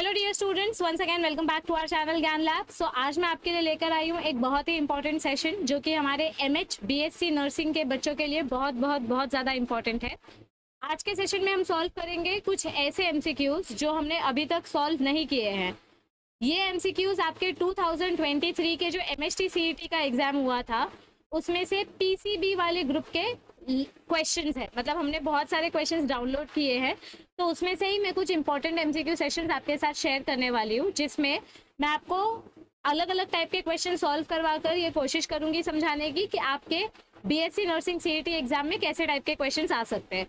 Hello dear students, once again welcome back to our channel Gyan Lab. So आज मैं आपके लिए लेकर आई हूँ एक बहुत ही इंपॉर्टेंट सेशन जो कि हमारे एमएच बीएससी नर्सिंग के बच्चों के लिए बहुत बहुत बहुत ज़्यादा इंपॉर्टेंट है। आज के सेशन में हम सॉल्व करेंगे कुछ ऐसे एमसीक्यूज जो हमने अभी तक सॉल्व नहीं किए हैं। ये एमसीक्यूज आपके 2023 के जो एमएचटी सीईटी का एग्जाम हुआ था उसमें से पीसीबी वाले ग्रुप के क्वेश्चंस है। मतलब हमने बहुत सारे क्वेश्चंस डाउनलोड किए हैं, तो उसमें से ही मैं कुछ इंपॉर्टेंट एमसीक्यू सेशंस आपके साथ शेयर करने वाली हूँ, जिसमें मैं आपको अलग अलग टाइप के क्वेश्चन सॉल्व करवा कर ये कोशिश करूंगी समझाने की कि आपके बीएससी नर्सिंग सीईटी एग्जाम में कैसे टाइप के क्वेश्चन आ सकते हैं।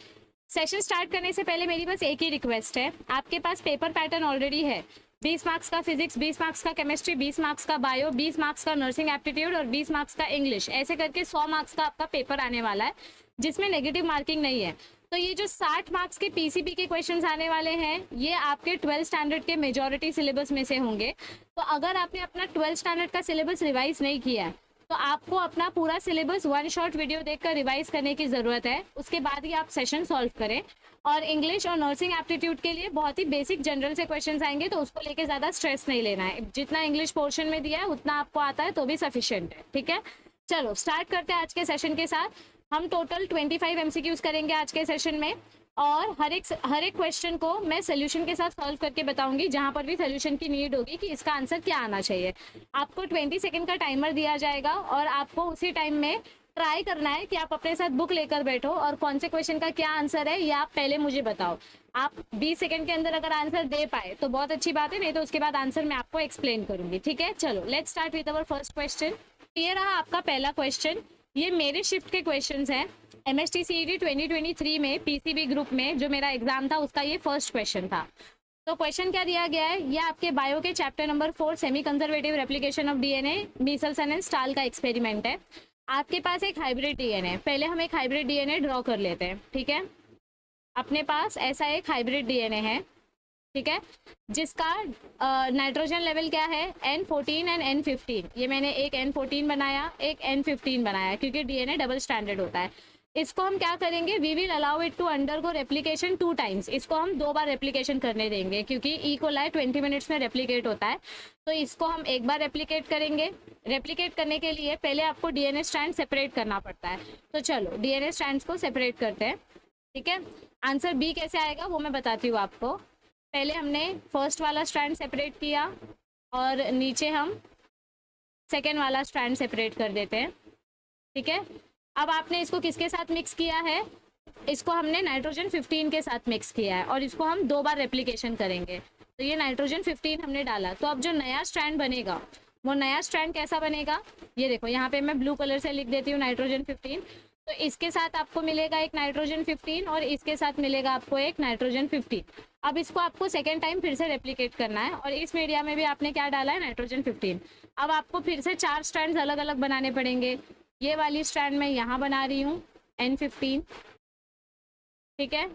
सेशन स्टार्ट करने से पहले मेरी बस एक ही रिक्वेस्ट है, आपके पास पेपर पैटर्न ऑलरेडी है। 20 मार्क्स का फिजिक्स, 20 मार्क्स का केमिस्ट्री, 20 मार्क्स का बायो, 20 मार्क्स का नर्सिंग एप्टीट्यूड और 20 मार्क्स का इंग्लिश, ऐसे करके 100 मार्क्स का आपका पेपर आने वाला है जिसमें नेगेटिव मार्किंग नहीं है। तो ये जो 60 मार्क्स के पीसीबी के क्वेश्चंस आने वाले हैं ये आपके 12th स्टैंडर्ड के मेजॉरिटी सिलेबस में से होंगे। तो अगर आपने अपना 12th स्टैंडर्ड का सिलेबस रिवाइज नहीं किया है तो आपको अपना पूरा सिलेबस वन शॉट वीडियो देखकर रिवाइज करने की ज़रूरत है, उसके बाद ही आप सेशन सॉल्व करें। और इंग्लिश और नर्सिंग एप्टीट्यूड के लिए बहुत ही बेसिक जनरल से क्वेश्चंस आएंगे, तो उसको लेके ज़्यादा स्ट्रेस नहीं लेना है। जितना इंग्लिश पोर्शन में दिया है उतना आपको आता है तो भी सफिशिएंट है, ठीक है। चलो स्टार्ट करते हैं आज के सेशन के साथ। हम टोटल 25 एमसीक्यूज करेंगे आज के सेशन में, और हर एक क्वेश्चन को मैं सोल्यूशन के साथ सॉल्व करके बताऊंगी। जहां पर भी सोल्यूशन की नीड होगी कि इसका आंसर क्या आना चाहिए, आपको 20 सेकंड का टाइमर दिया जाएगा और आपको उसी टाइम में ट्राई करना है कि आप अपने साथ बुक लेकर बैठो और कौन से क्वेश्चन का क्या आंसर है ये आप पहले मुझे बताओ। आप 20 सेकंड के अंदर अगर आंसर दे पाए तो बहुत अच्छी बात है, नहीं तो उसके बाद आंसर मैं आपको एक्सप्लेन करूंगी, ठीक है। चलो let's start with our first question. ये रहा आपका पहला क्वेश्चन। ये मेरे शिफ्ट के क्वेश्चंस हैं। एमएचटी सीईटी 2023 में पीसीबी ग्रुप में जो मेरा एग्जाम था उसका ये फर्स्ट क्वेश्चन था। तो क्वेश्चन क्या दिया गया है, ये आपके बायो के chapter number 4 semi conservative replication of DNA Meselson and stall का एक्सपेरिमेंट है। आपके पास एक हाइब्रिड डीएनए, पहले हम एक हाइब्रिड डीएनए ड्रॉ कर लेते हैं, ठीक है। अपने पास ऐसा एक हाइब्रिड डीएनए है, ठीक है, जिसका नाइट्रोजन लेवल क्या है, N14 एंड N15। ये मैंने एक N14 बनाया, एक N15 बनाया, क्योंकि डीएनए डबल स्टैंडर्ड होता है। इसको हम क्या करेंगे, we will allow it to undergo replication 2 times. इसको हम 2 बार रेप्लिकेशन करने देंगे, क्योंकि ई कोलाई 20 मिनट्स में रेप्लिकेट होता है। तो इसको हम एक बार रेप्लिकेट करेंगे। रेप्लिकेट करने के लिए पहले आपको डीएनए स्ट्रैंड सेपरेट करना पड़ता है। तो चलो डीएनए स्ट्रैंड्स को सेपरेट करते हैं, ठीक है। आंसर बी कैसे आएगा वो मैं बताती हूँ आपको। पहले हमने फर्स्ट वाला स्ट्रैंड सेपरेट किया और नीचे हम सेकेंड वाला स्ट्रैंड सेपरेट कर देते हैं, ठीक है। अब आपने इसको किसके साथ मिक्स किया है, इसको हमने नाइट्रोजन 15 के साथ मिक्स किया है और इसको हम 2 बार रेप्लिकेशन करेंगे। तो ये नाइट्रोजन 15 हमने डाला। तो अब जो नया स्ट्रैंड बनेगा वो नया स्ट्रैंड कैसा बनेगा, ये देखो यहाँ पे मैं ब्लू कलर से लिख देती हूँ नाइट्रोजन 15। तो इसके साथ आपको मिलेगा एक नाइट्रोजन 15 और इसके साथ मिलेगा आपको एक नाइट्रोजन 15। अब इसको आपको सेकेंड टाइम फिर से रेप्लिकेट करना है और इस मीडिया में भी आपने क्या डाला है, नाइट्रोजन 15। अब आपको फिर से 4 स्ट्रैंड्स अलग अलग बनाने पड़ेंगे। ये वाली स्ट्रैंड मैं यहाँ बना रही हूँ N15, ठीक है।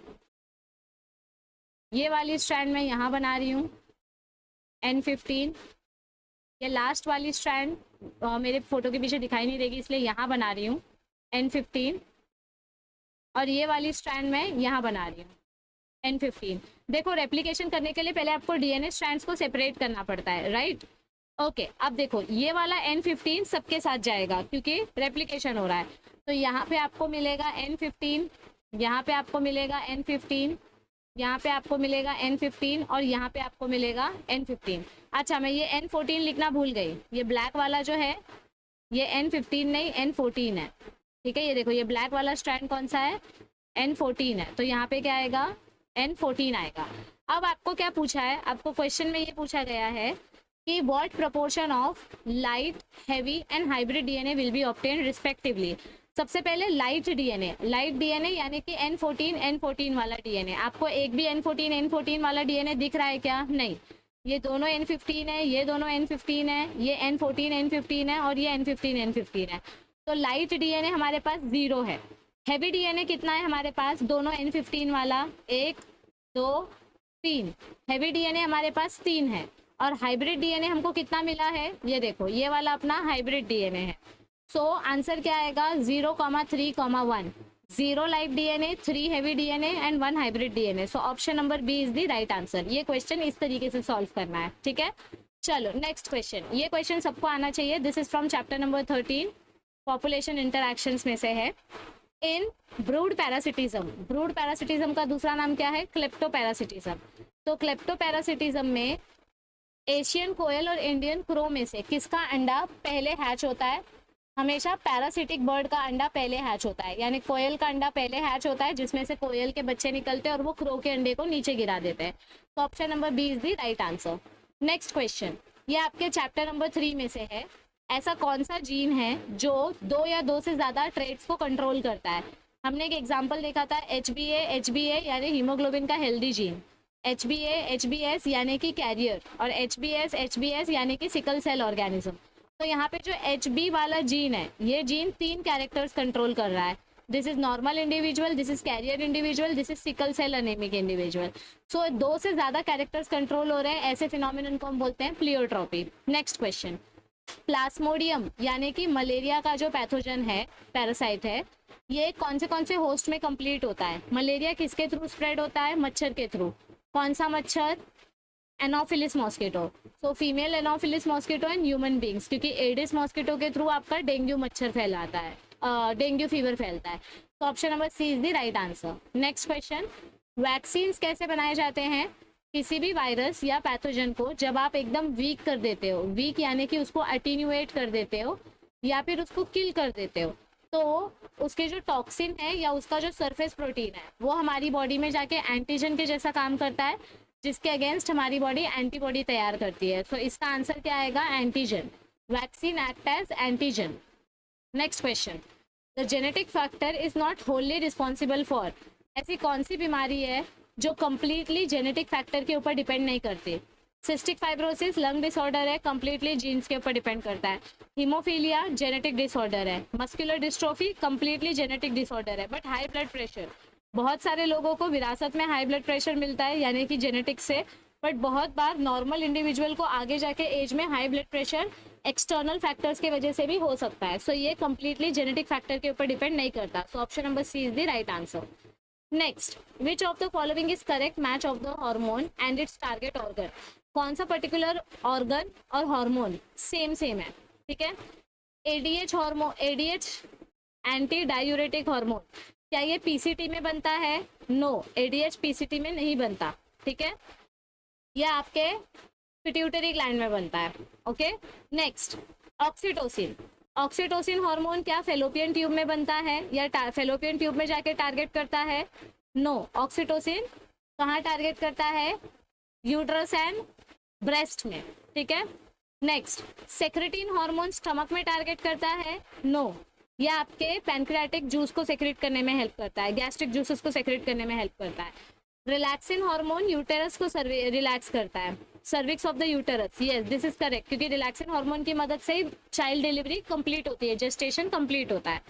ये वाली स्ट्रैंड मैं यहाँ बना रही हूँ N15। ये लास्ट वाली स्ट्रैंड मेरे फोटो के पीछे दिखाई नहीं देगी इसलिए यहाँ बना रही हूँ N15, और ये वाली स्ट्रैंड मैं यहाँ बना रही हूँ N15। देखो रेप्लिकेशन करने के लिए पहले आपको डीएनए स्ट्रैंड्स को सेपरेट करना पड़ता है, राइट। ओके अब देखो ये वाला N15 सबके साथ जाएगा क्योंकि रेप्लिकेशन हो रहा है। तो यहाँ पे आपको मिलेगा N15, यहाँ पे आपको मिलेगा N15, यहाँ पे आपको मिलेगा N15 और यहाँ पे आपको मिलेगा N15। अच्छा मैं ये N14 लिखना भूल गई। ये ब्लैक वाला जो है ये N15 नहीं N14 है, ठीक है। ये देखो ये ब्लैक वाला स्ट्रैंड कौन सा है, N14 है। तो यहाँ पे क्या आएगा, N14 आएगा। अब आपको क्या पूछा है, आपको क्वेश्चन में ये पूछा गया है कि what proportion of light, heavy and hybrid DNA will be obtained respectively. सबसे पहले लाइट डीएनए यानी कि N14 वाला डीएनए। आपको एक भी N14 वाला डीएनए दिख रहा है क्या, नहीं। ये दोनों N15 है, ये दोनों N15 है, ये N14 है और ये N15 है। तो लाइट डीएनए हमारे पास 0 है। हैवी डीएनए कितना है हमारे पास, दोनों N15 वाला 1 2 3, हैवी डीएनए हमारे पास 3 है। और हाइब्रिड डीएनए हमको कितना मिला है, ये देखो ये वाला अपना हाइब्रिड डीएनए है। सो आंसर क्या आएगा, 0, 3, 1। 0 live DNA, 3 heavy DNA and 1 hybrid DNA. So option number B is the right answer. ये क्वेश्चन इस तरीके से सॉल्व करना है, ठीक है। चलो नेक्स्ट क्वेश्चन, ये क्वेश्चन सबको आना चाहिए। This is from chapter number 13, population interactions में से है। इन ब्रूड पैरासिटिज्म, ब्रूड पैरासिटिज्म का दूसरा नाम क्या है? क्लेप्टोपैरासिटिज्म। तो क्लेप्टोपैरासिटिज्म में एशियन कोयल और इंडियन क्रो में से किसका अंडा पहले हैच होता है? हमेशा पैरासिटिक बर्ड का अंडा पहले हैच होता है, यानी कोयल का अंडा पहले हैच होता है, जिसमें से कोयल के बच्चे निकलते हैं और वो क्रो के अंडे को नीचे गिरा देते हैं। तो option number B is the right answer. Next question, ये आपके चैप्टर नंबर 3 में से है। ऐसा कौन सा जीन है जो 2 या 2 से ज्यादा ट्रेट्स को कंट्रोल करता है? हमने एक एग्जाम्पल देखा था, HbA यानी हीमोग्लोबिन का हेल्दी जीन, HbS यानी कि कैरियर, और HbS यानी कि सिकल सेल ऑर्गेनिज्म। तो यहाँ पे जो HB वाला जीन है, ये जीन 3 कैरेक्टर्स कंट्रोल कर रहा है। This is normal individual, this is carrier individual, this is sickle cell anaemic individual. So 2 से ज्यादा कैरेक्टर्स कंट्रोल हो रहे हैं, ऐसे फिनोमिनन को हम बोलते हैं प्लियोट्रॉपी। नेक्स्ट क्वेश्चन, प्लाज्मोडियम यानी कि मलेरिया का जो पैथोजन है, पैरासाइट है, ये कौन से होस्ट में कंप्लीट होता है? मलेरिया किसके थ्रू स्प्रेड होता है? मच्छर के थ्रू। कौन सा मच्छर? Anopheles mosquito. So female anopheles mosquito and human beings, क्योंकि एडिस मॉस्किटो के थ्रू आपका डेंगू मच्छर फैलाता है, डेंगू फीवर फैलता है। तो option number C is the right answer. Next question, vaccine कैसे बनाए जाते हैं? किसी भी वायरस या पैथोजन को जब आप एकदम वीक कर देते हो, वीक यानी कि उसको अटेन्यूएट कर देते हो या फिर उसको किल कर देते हो, तो उसके जो टॉक्सिन है या उसका जो सरफेस प्रोटीन है वो हमारी बॉडी में जाके एंटीजन के जैसा काम करता है, जिसके अगेंस्ट हमारी बॉडी एंटीबॉडी तैयार करती है। सो इसका आंसर क्या आएगा? Antigen. Vaccine act as antigen. Next question, the genetic factor is not wholly responsible for, ऐसी कौन सी बीमारी है जो कंप्लीटली जेनेटिक फैक्टर के ऊपर डिपेंड नहीं करती? सिस्टिक फाइब्रोसिस लंग डिसऑर्डर है, कंप्लीटली जीन्स के ऊपर डिपेंड करता है। हीमोफीलिया जेनेटिक डिसऑर्डर है। Muscular dystrophy completely genetic disorder है। बट हाई ब्लड प्रेशर, बहुत सारे लोगों को विरासत में हाई ब्लड प्रेशर मिलता है, यानी कि जेनेटिक से, बट बहुत बार नॉर्मल इंडिविजुअल को आगे जाके एज में high blood pressure external factors की वजह से भी हो सकता है। सो ये कंप्लीटली जेनेटिक फैक्टर के ऊपर डिपेंड नहीं करता। So option number C is the right answer. Next, which of the following is correct match of the hormone and its target organ? कौन सा पर्टिकुलर ऑर्गन और हार्मोन सेम है? ठीक है, ADH hormone, ADH anti diuretic hormone, क्या ये PCT में बनता है? नो, ADH PCT में नहीं बनता, ठीक है, यह आपके पिट्यूटरी ग्लैंड में बनता है। Okay, next, oxytocin. Oxytocin hormone क्या फेलोपियन ट्यूब में बनता है या फेलोपियन ट्यूब में जाके टारगेट करता है? नो, ऑक्सीटोसिन कहाँ टारगेट करता है? यूट्रस एंड ब्रेस्ट में, ठीक है। नेक्स्ट, सेक्रेटिन हार्मोन स्टमक में टारगेट करता है? नो, यह आपके पैनक्रियाटिक जूस को सेक्रेट करने में हेल्प करता है, गैस्ट्रिक जूसेस को सेक्रेट करने में हेल्प करता है। रिलैक्सिन हार्मोन यूटेरस को रिलैक्स करता है, cervix of the uterus. Yes, this is correct, क्योंकि रिलैक्सिन हार्मोन की मदद से चाइल्ड डिलीवरी कंप्लीट होती है, जेस्टेशन कंप्लीट होता है।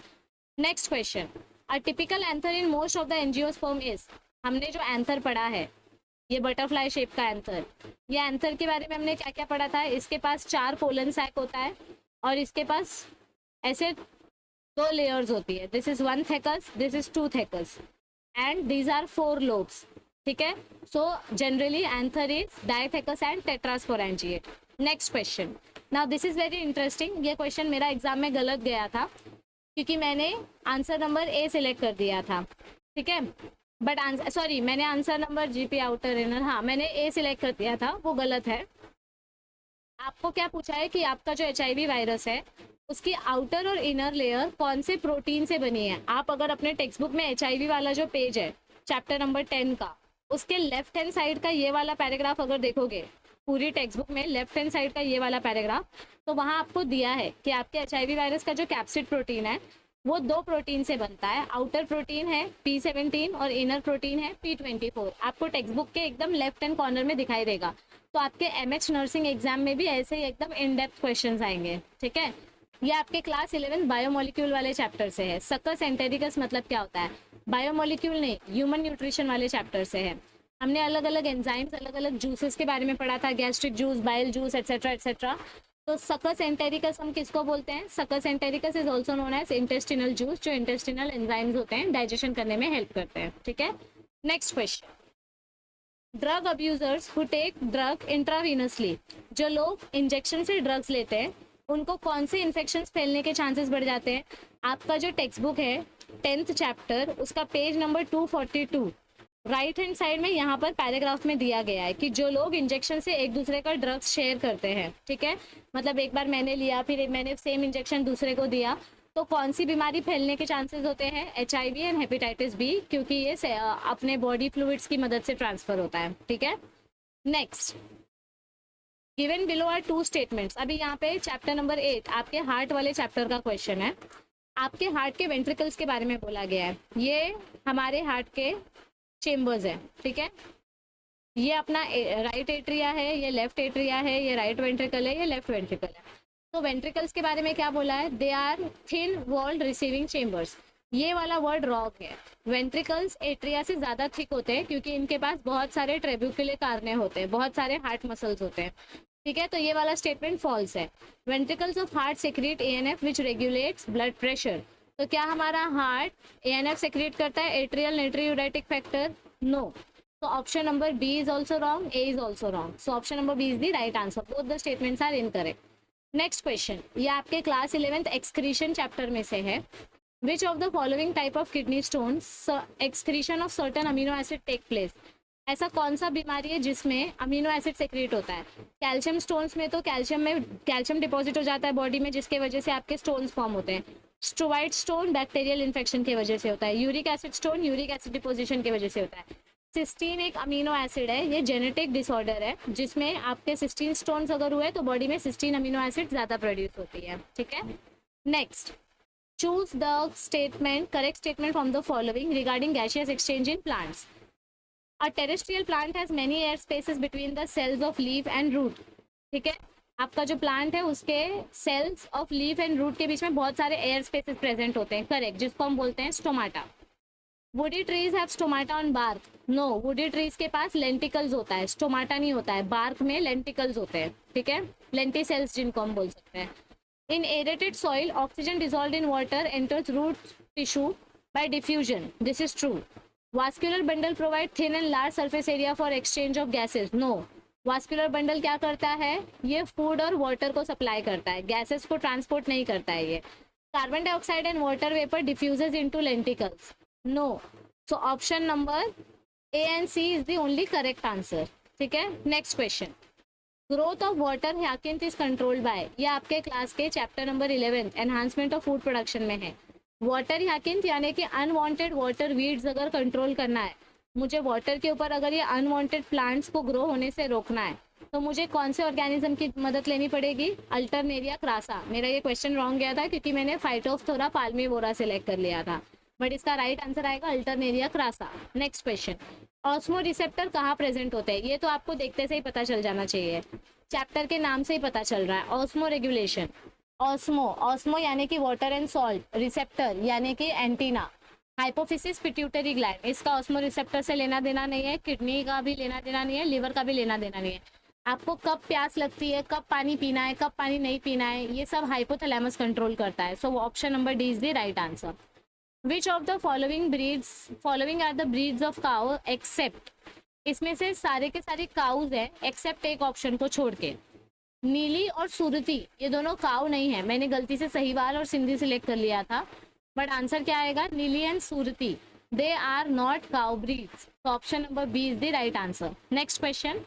Next question, a typical anther in most of the angiosperm is, हमने जो एंथर पढ़ा है, ये बटरफ्लाई शेप का एंथर, ये एंथर के बारे में हमने क्या क्या पढ़ा था? इसके पास 4 पोलन सैक होता है और इसके पास ऐसे 2 लेयर्स होती है। This is 1 thecous, this is 2 thecous and these are 4 lobes, ठीक है। So generally anther is dithecous and tetrasporangiate. Next question, now this is very interesting. ये क्वेश्चन मेरा एग्जाम में गलत गया था क्योंकि मैंने आंसर नंबर ए सिलेक्ट कर दिया था, ठीक है, बट आंसर, सॉरी, मैंने answer number GP outer inner, हाँ मैंने ए सिलेक्ट कर दिया था, वो गलत है। आपको क्या पूछा है कि आपका जो HIV वायरस है उसकी आउटर और इनर लेयर कौन से प्रोटीन से बनी है? आप अगर अपने टेक्स्ट बुक में HIV वाला जो पेज है चैप्टर नंबर 10 का, उसके लेफ्ट हैंड साइड का ये वाला पैराग्राफ अगर देखोगे, पूरी टेक्स्ट बुक में लेफ्ट हैंड साइड का ये वाला पैराग्राफ, तो वहाँ आपको दिया है कि आपके HIV वायरस का जो कैप्सिड प्रोटीन है वो 2 प्रोटीन से बनता है। आउटर प्रोटीन है P17 और इनर प्रोटीन है P24। आपको टेक्स्ट बुक के एकदम लेफ्ट हैंड कॉर्नर में दिखाई देगा। तो आपके MH नर्सिंग एग्जाम में भी ऐसे ही एकदम इन डेप्थ क्वेश्चंस आएंगे, ठीक है। ये आपके क्लास 11 बायोमोलिक्यूल वाले चैप्टर से है। सकस एंटेरिकस मतलब क्या होता है? बायोमोलिक्यूल नहीं, ह्यूमन न्यूट्रिशन वाले चैप्टर से है। हमने अलग अलग एंजाइम्स, अलग अलग जूसेस के बारे में पढ़ा था, gastric juice, bile juice, etcetera etcetera. तो सकस एंटेरिकस हम किसको बोलते हैं? Succus entericus is also known as intestinal juice, जो इंटेस्टिनल एंजाइम्स होते हैं डाइजेशन करने में हेल्प करते हैं, ठीक है। Next question, drug abusers who take drug intravenously, जो लोग इंजेक्शन से ड्रग्स लेते हैं उनको कौन से इन्फेक्शन फैलने के चांसेस बढ़ जाते हैं? आपका जो टेक्स्ट बुक है 10th चैप्टर, उसका page number 242, right hand side में यहाँ पर पैराग्राफ में दिया गया है कि जो लोग इंजेक्शन से एक दूसरे का ड्रग्स शेयर करते हैं, ठीक है, मतलब एक बार मैंने लिया फिर मैंने सेम इंजेक्शन दूसरे को दिया, तो कौन सी बीमारी फैलने के चांसेस होते हैं? HIV एंड हेपेटाइटिस बी, क्योंकि ये अपने बॉडी फ्लूइड्स की मदद से ट्रांसफर होता है, ठीक है। Next, given below are 2 statements. अभी यहाँ पे चैप्टर नंबर 8 आपके हार्ट वाले चैप्टर का क्वेश्चन है। आपके हार्ट के वेंट्रिकल्स के बारे में बोला गया है, ये हमारे हार्ट के चेम्बर्स है, ठीक है। ये अपना राइट एट्रिया है, ये लेफ्ट एट्रिया है, ये राइट वेंट्रिकल है, ये लेफ्ट वेंट्रिकल है। तो वेंट्रिकल्स के बारे में क्या बोला है? They are thin walled receiving chambers. ये वाला वर्ड रॉन्ग है। वेंट्रिकल्स एट्रिया से ज्यादा थिक होते हैं क्योंकि इनके पास बहुत सारे ट्रेब्यूकुलर कार्ने होते हैं, बहुत सारे हार्ट मसल्स होते हैं, ठीक है। तो ये वाला स्टेटमेंट फॉल्स है। Ventricles of heart secrete ANF which regulates blood pressure. तो क्या हमारा हार्ट ANF सेक्रेट करता है, atrial natriuretic factor? No. So option number B is also wrong, A is also wrong. So option number B is the right answer. Both the statements are incorrect. Next question, ये आपके class 11th excretion chapter में से है। Which of the following type of kidney stones excretion of certain amino acid take place? ऐसा कौन सा बीमारी है जिसमें अमीनो एसिड सेक्रेट होता है? कैल्शियम स्टोन्स में तो कैल्शियम डिपॉजिट हो जाता है बॉडी में, जिसके वजह से आपके स्टोन्स फॉर्म होते हैं। स्ट्रोवाइट स्टोन बैक्टीरियल इन्फेक्शन की वजह से होता है। Uric acid stone uric acid deposition की वजह से होता है। सिस्टीन एक अमीनो एसिड है, ये जेनेटिक डिसऑर्डर है जिसमें आपके सिस्टीन स्टोन्स अगर हुए तो बॉडी में सिस्टीन अमीनो एसिड ज्यादा प्रोड्यूस होती है, ठीक है। Next, choose the statement, correct statement from the following regarding gaseous exchange in plants. A terrestrial plant has many air spaces between the cells of leaf and root, ठीक है। आपका जो plant है उसके cells of leaf and root के बीच में बहुत सारे एयर स्पेसेस प्रेजेंट होते हैं, करेक्ट, जिसको हम बोलते हैं stomata. Woody trees have stomata on bark? No, woody trees के पास लेंटिकल्स होता है, स्टोमाटा नहीं होता है, बार्क में लेंटिकल्स होते हैं, ठीक है, लेंटिसेल्स जिनको हम बोल सकते हैं। In aerated soil oxygen dissolved in water enters root tissue by diffusion, this is true. Vascular bundle provide thin and large surface area for exchange of gases? No, vascular bundle क्या करता है? ये food और water को supply करता है, gases को transport नहीं करता है ये। Carbon dioxide and water vapour diffuses into lenticels? No. So option number A and C is the only correct answer, ठीक है। Next question, growth of water hyacinth is controlled by, ये आपके class के chapter number 11 enhancement of food production में है। Water hyacinth यानी कि unwanted water weeds अगर कंट्रोल करना है, मुझे वाटर के ऊपर अगर ये अनवांटेड प्लांट्स को ग्रो होने से रोकना है, तो मुझे कौन से ऑर्गेनिज्म की मदद लेनी पड़ेगी? Alternaria crassa. मेरा ये क्वेश्चन रॉन्ग गया था क्योंकि मैंने फाइटोफथोरा पाल्मिवोरा सिलेक्ट कर लिया था, बट इसका राइट आंसर आएगा Alternaria crassa. Next question, osmo receptor कहाँ प्रेजेंट होते हैं? ये तो आपको देखते से ही पता चल जाना चाहिए, चैप्टर के नाम से ही पता चल रहा है। ऑस्मो रेगुलेशन, ऑस्मो यानी कि वाटर एंड सॉल्ट, रिसेप्टर यानी कि एंटीना, हाइपोफिसिस पिट्यूटरी ग्लैंड, इसका ऑस्मो रिसेप्टर से लेना देना नहीं है, किडनी का भी लेना देना नहीं है, लिवर का भी लेना देना नहीं है। आपको कब प्यास लगती है, कब पानी पीना है, कब पानी नहीं पीना है, ये सब हाइपोथैलेमस कंट्रोल करता है। सो option number D is the right answer. Which of the following are the breeds of cow except, इसमें से सारे के सारे काउज है एक्सेप्ट एक ऑप्शन को छोड़ के। नीली और सुरती ये दोनों काउ नहीं है, मैंने गलती से सहीवाल और सिंधी सिलेक्ट कर लिया था, बट आंसर क्या आएगा? Nili and Surti, they are not cow breeds. तो option number B is the right answer. Next question,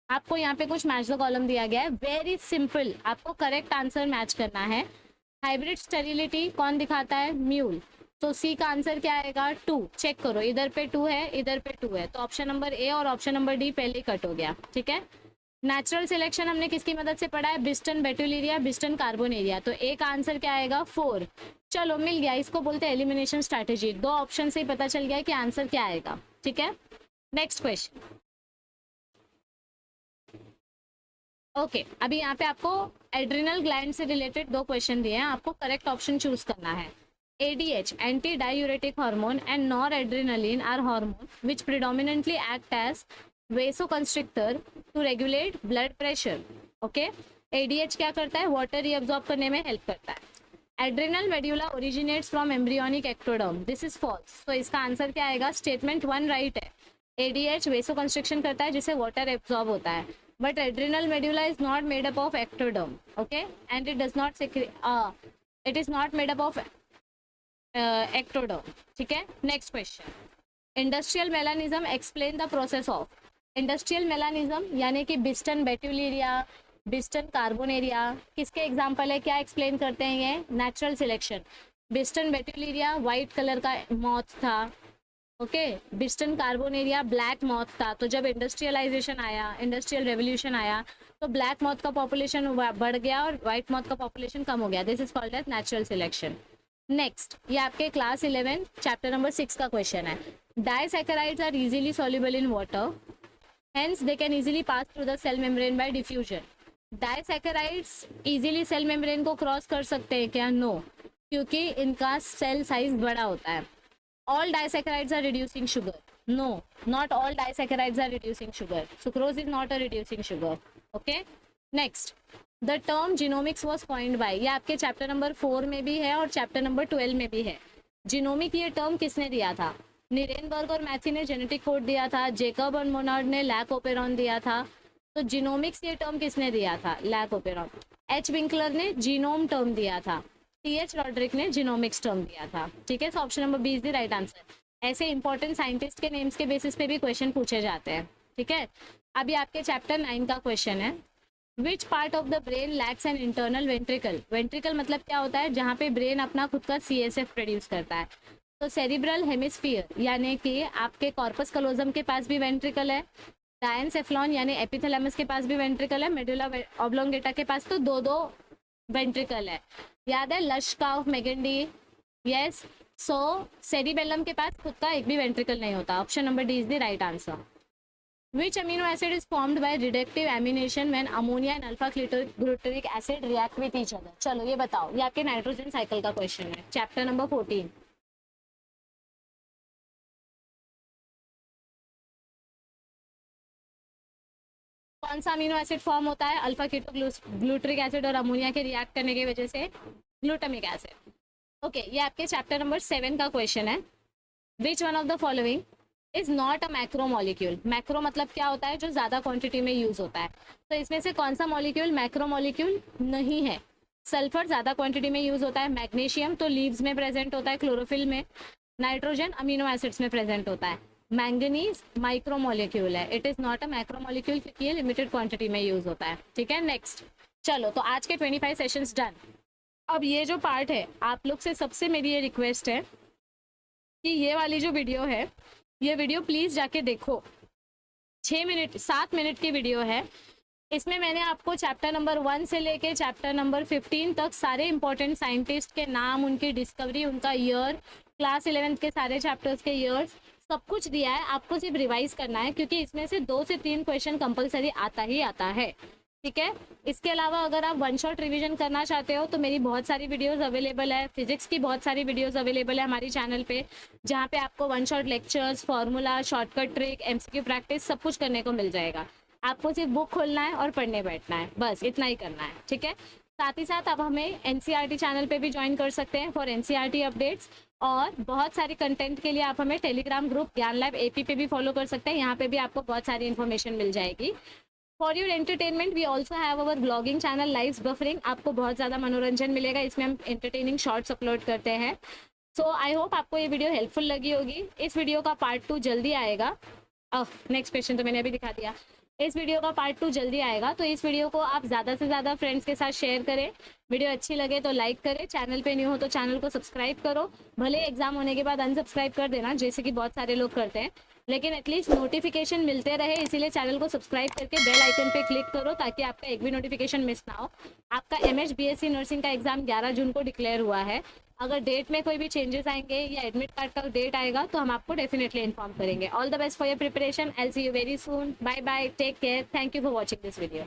आपको यहाँ पे कुछ मैच द कॉलम दिया गया है, वेरी सिंपल, आपको करेक्ट आंसर मैच करना है। हाइब्रिड स्टेरिलिटी कौन दिखाता है? म्यूल। तो सी का आंसर क्या आएगा? 2। चेक करो, इधर पे 2 है, इधर पे 2 है, तो ऑप्शन नंबर ए और ऑप्शन नंबर डी पहले ही कट हो गया, ठीक है। नेचुरल सिलेक्शन हमने किसकी मदद से पढ़ा है? बिस्टन बेटुलिरिया, बिस्टन कार्बोनेरिया, तो ए का आंसर क्या आएगा? 4। चलो मिल गया, इसको बोलते हैं एलिमिनेशन स्ट्रैटेजी, 2 ऑप्शन से ही पता चल गया कि आंसर क्या आएगा, ठीक है। नेक्स्ट क्वेश्चन, ओके, अभी यहाँ पे आपको एड्रिनल ग्लैंड से रिलेटेड 2 क्वेश्चन दिए हैं, आपको करेक्ट ऑप्शन चूज करना है। ADH, anti-diuretic hormone, and noradrenaline are hormones which predominantly act as vasoconstrictor to regulate blood pressure. Okay, ADH क्या करता है, वाटर रीअब्सॉर्ब करने में हेल्प करता है। Adrenal medulla originates from embryonic ectoderm, this is false. तो इसका आंसर क्या आएगा, स्टेटमेंट 1 राइट है। ADH वेसो कंस्ट्रिक्शन करता है जिससे वाटर एब्सॉर्ब होता है, but adrenal medulla is not made up of ectoderm, okay, and it does not it is not made up of ectoderm, ठीक है। Next question, industrial melanism explain the process of. Industrial melanism यानी कि बिस्टन बेट्यूलेरिया, बिस्टन कार्बोनेरिया किसके example है, क्या explain करते हैं ये, नेचुरल सिलेक्शन। बिस्टन बेट्यूलेरिया वाइट कलर का मॉथ था, ओके, बिस्टन कार्बोनेरिया ब्लैक मॉथ था। तो जब इंडस्ट्रियलाइजेशन आया, इंडस्ट्रियल रेवोल्यूशन आया, तो ब्लैक मॉथ का पॉपुलेशन बढ़ गया और व्हाइट मॉथ का पॉपुलेशन कम हो गया। This is called as natural selection. Next, ये आपके क्लास 11 चैप्टर नंबर 6 का क्वेश्चन है। Disaccharides are easily soluble in water, hence they can easily pass through the cell membrane by diffusion. Disaccharides easily cell membrane को cross कर सकते हैं क्या, no, क्योंकि इनका सेल साइज बड़ा होता है। All disaccharides are reducing sugar, no, not all disaccharides are reducing sugar. Sucrose is not a reducing sugar, okay. Next, the term genomics was coined by, ये आपके चैप्टर नंबर 4 में भी है और चैप्टर नंबर 12 में भी है। जीनोमिक ये टर्म किसने दिया था, निरेनबर्ग और मैथी ने जेनेटिक कोड दिया था, जेकब और मोनार्ड ने लैक ओपेरॉन दिया था। तो जीनोमिक्स ये टर्म किसने दिया था, लैक ओपेरॉन। एच विंकलर ने जीनोम टर्म दिया था, TH रॉड्रिक ने जीनोमिक्स टर्म दिया था, ठीक है। तो option number B is the right answer. ऐसे इंपॉर्टेंट साइंटिस्ट के नेम्स के बेसिस पे भी क्वेश्चन पूछे जाते हैं, ठीक है। अभी आपके चैप्टर 9 का क्वेश्चन है, which part of the brain lakhs an internal ventricle. Ventricle मतलब क्या होता है, जहाँ पे ब्रेन अपना खुद का CSF प्रोड्यूस करता है। तो सेरिब्रल हेमिस्फीयर यानी कि आपके कॉर्पस कलोजम के पास भी वेंट्रिकल है, डायनसेफ्लॉन यानी एपिथैलेमस के पास भी वेंट्रिकल है, मेडुला ऑब्लोंगेटा के पास तो दो वेंट्रिकल है। याद है लशकाफ मेगेंडी, यस। सो सेरिबेलम के पास खुद का एक भी वेंट्रिकल नहीं होता। Option number D is the right answer. Which amino acid is formed by reductive ammunition when ammonia and alpha glutaric acid react with each other. चलो ये बताओ, ये आपके नाइट्रोजन साइकिल का क्वेश्चन है, चैप्टर नंबर 14। कौन सा अमीनो एसिड फॉर्म होता है, अल्फा कीटो ग्लूटारिक एसिड और अमोनिया के रिएक्ट करने की वजह से ग्लूटामिक एसिड, ओके। ये आपके चैप्टर नंबर 7 का क्वेश्चन है। Which one of the following is not a macro molecule. Macro मतलब क्या होता है, जो ज्यादा क्वांटिटी में यूज होता है। तो इसमें से कौन सा मॉलिक्यूल मैक्रो मॉलिक्यूल नहीं है। सल्फर ज्यादा क्वांटिटी में यूज होता है, मैग्नीशियम तो लीव्स में प्रेजेंट होता है, क्लोरोफिल में, नाइट्रोजन अमीनो एसिड्स में प्रेजेंट होता है, मैंगनीज माइक्रो मॉलिक्यूल है, it is not a macro molecule क्योंकि ये लिमिटेड क्वांटिटी में यूज होता है, ठीक है। नेक्स्ट, चलो तो आज के 25 सेशंस डन। अब ये जो पार्ट है, आप लोग से सबसे मेरी ये रिक्वेस्ट है कि ये वाली जो वीडियो है, ये वीडियो प्लीज जाके देखो। 7 मिनट की वीडियो है। इसमें मैंने आपको चैप्टर नंबर 1 से लेके चैप्टर नंबर 15 तक सारे इंपॉर्टेंट साइंटिस्ट के नाम, उनकी डिस्कवरी, उनका ईयर, क्लास 11 के सारे चैप्टर्स के ईयर्स, सब कुछ दिया है। आपको सिर्फ रिवाइज करना है क्योंकि इसमें से 2 से 3 क्वेश्चन कंपलसरी आता ही आता है, ठीक है। इसके अलावा अगर आप 1 शॉट रिवीजन करना चाहते हो तो मेरी बहुत सारी वीडियोस अवेलेबल है, फिजिक्स की बहुत सारी वीडियोस अवेलेबल है हमारी चैनल पे, जहाँ पे आपको 1 shot lectures, formula, shortcut trick, MCQ practice सब कुछ करने को मिल जाएगा। आपको सिर्फ बुक खोलना है और पढ़ने बैठना है, बस इतना ही करना है, ठीक है। साथ ही साथ आप हमें NCERT चैनल पे भी ज्वाइन कर सकते हैं फॉर NCERT अपडेट्स, और बहुत सारी कंटेंट के लिए आप हमें टेलीग्राम ग्रुप ज्ञान लैब AP पे भी फॉलो कर सकते हैं। यहाँ पे भी आपको बहुत सारी इन्फॉर्मेशन मिल जाएगी। For your entertainment we also have our blogging channel Lives Buffering. आपको बहुत ज़्यादा मनोरंजन मिलेगा, इसमें हम एंटरटेनिंग शॉर्ट्स अपलोड करते हैं। सो आई होप आपको ये वीडियो हेल्पफुल लगी होगी। इस वीडियो का पार्ट 2 जल्दी आएगा। नेक्स्ट क्वेश्चन तो मैंने अभी दिखा दिया। इस वीडियो का पार्ट 2 जल्दी आएगा, तो इस वीडियो को आप ज़्यादा से ज़्यादा फ्रेंड्स के साथ शेयर करें। वीडियो अच्छी लगे तो लाइक करें, चैनल पे न्यू हो तो चैनल को सब्सक्राइब करो। भले एग्जाम होने के बाद अनसब्सक्राइब कर देना, जैसे कि बहुत सारे लोग करते हैं, लेकिन एटलीस्ट नोटिफिकेशन मिलते रहे, इसीलिए चैनल को सब्सक्राइब करके बेल आइकन पे क्लिक करो ताकि आपका एक भी नोटिफिकेशन मिस ना हो। आपका MH BSc नर्सिंग का एग्जाम 11 जून को डिक्लेयर हुआ है। अगर डेट में कोई भी चेंजेस आएंगे या एडमिट कार्ड का डेट आएगा तो हम आपको डेफिनेटली इन्फॉर्म करेंगे। All the best for your preparation. I will see you very soon. Bye bye, take care, thank you for watching this video.